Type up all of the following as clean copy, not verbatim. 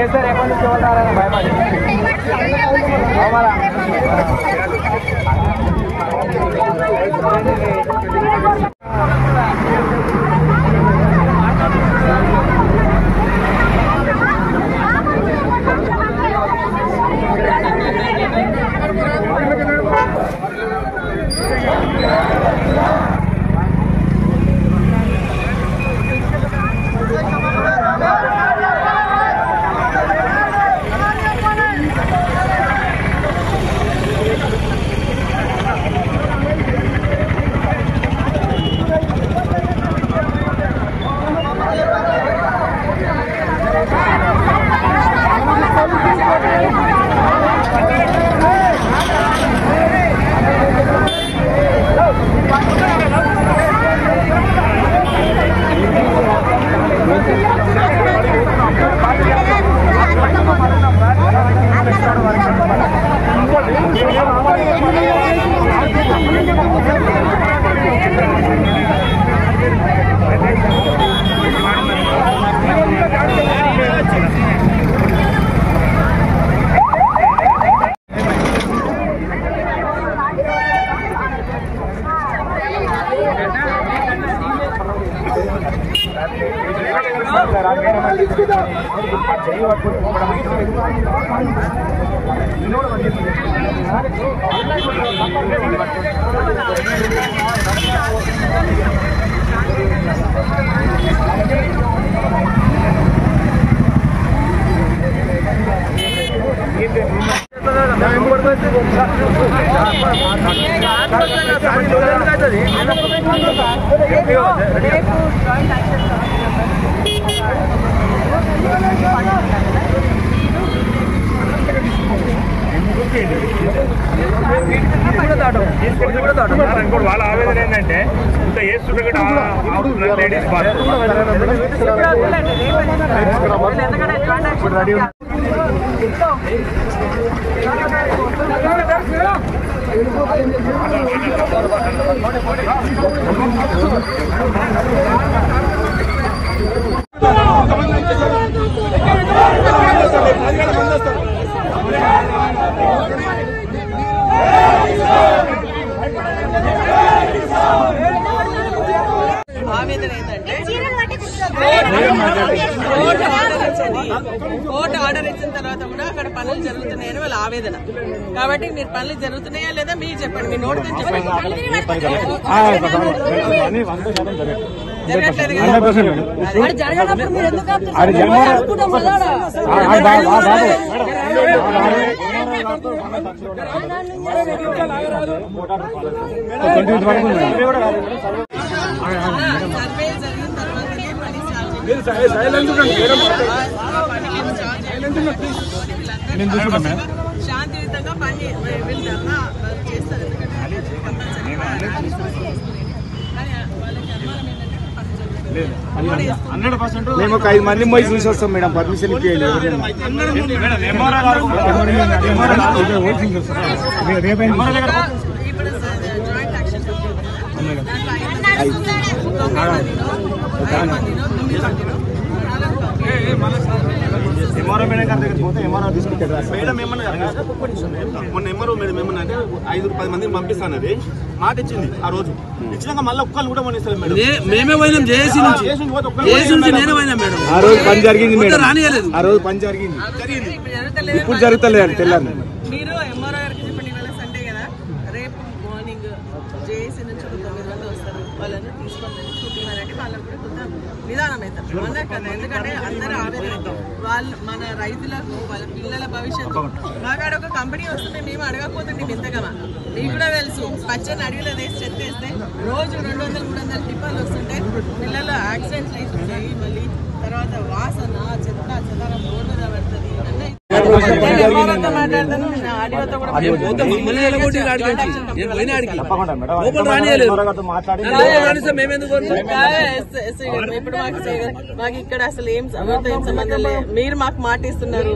కేసీఆర్ ఎక్కడి నుంచి వెళ్తారని భయపడి వాళ్ళ ఆవేదన ఏంటంటే ఇంత చేస్తుంటే లేడీస్ ఆవేదన ఏంటంటే కోర్టు ఆర్డర్ ఇచ్చిన తర్వాత కూడా అక్కడ పనులు జరుగుతున్నాయని వాళ్ళ ఆవేదన. కాబట్టి మీరు పనులు జరుగుతున్నాయా లేదా మీరు చెప్పండి, మీ నోటితో చెప్పండి. జరగట్లేదు సర్వే జరిగిన తర్వాతనే పని శాంతియుతంగా పని వీళ్ళు ధర్నా చేస్తారు. మేము ఒక 5 మంది పోయి చూసి వస్తాం మేడం. పర్మిషన్ ఇప్పించండి. ఎంఆర్ఓ మేడం గారి దగ్గర పోతే ఎంఆర్ఓ తీసుకుంటారు. మేడం ఏమన్నా మొన్న ఎంఆర్ఓ మేడం ఏమన్నా అంటే 5-10 మందిని పంపిస్తానది మాట ఇచ్చింది. ఆ రోజు ఇచ్చినాక మళ్ళీ ఒక్కళ్ళు కూడా పోనిస్తారు మేడం. మేమే పోయినాం జేఏసీ నుంచి నేనే పోయినా మేడం. ఆ రోజు పని జరిగింది మేడం. ఆ రోజు పని జరిగింది. ఇప్పుడు జరుగుతలేదు తెల్లని. మీరు ఎంఆర్ఓ గారికి చెప్పండి. ఇవాళ సండే కదా, రేపు మార్నింగ్ జేఏసీ నుంచి 9 మంది వస్తారు. వాళ్ళని తీసుకొని చూపించాలంటే వాళ్ళకి కూడా కొంత విధానం అవుతారు అందరు కదా. ఎందుకంటే అందరూ ఆవేదన వాళ్ళు మన రైతులకు వాళ్ళ పిల్లల భవిష్యత్తు. మాకాడ ఒక కంపెనీ వస్తుంది, మేము అడగకపోతుండే ఇంతగా. మీకు కూడా తెలుసు, పచ్చని అడవిలో వేసి చెత్తేస్తే రోజు 200-300 టిప్పాలు వస్తుంటాయి. పిల్లలు యాక్సిడెంట్లు అవుతుంటాయి. మళ్ళీ తర్వాత వాసన చెత్త చెదారం రోడ్డు పడుతుంది. మాకు ఇక్కడ అసలు ఏం సంబంధం లేదు. మీరు మాకు మాట ఇస్తున్నారు,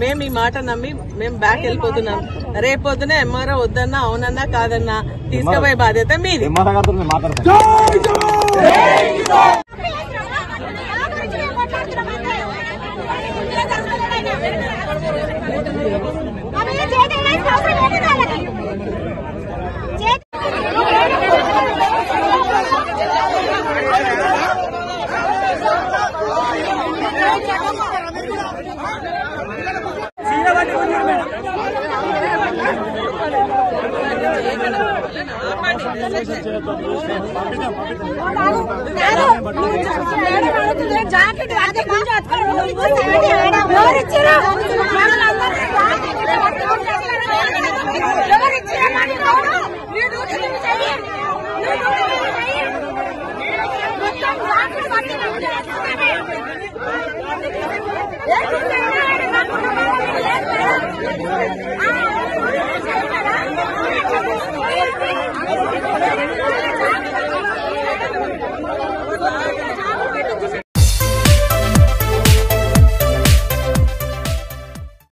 మేము ఈ మాట నమ్మి మేము బ్యాక్ వెళ్ళిపోతున్నాం. రేపొద్దున ఎంఆర్ఓ వద్దన్నా అవునన్నా కాదన్నా తీసుకుపోయే బాధ్యత మీది. జాకెట్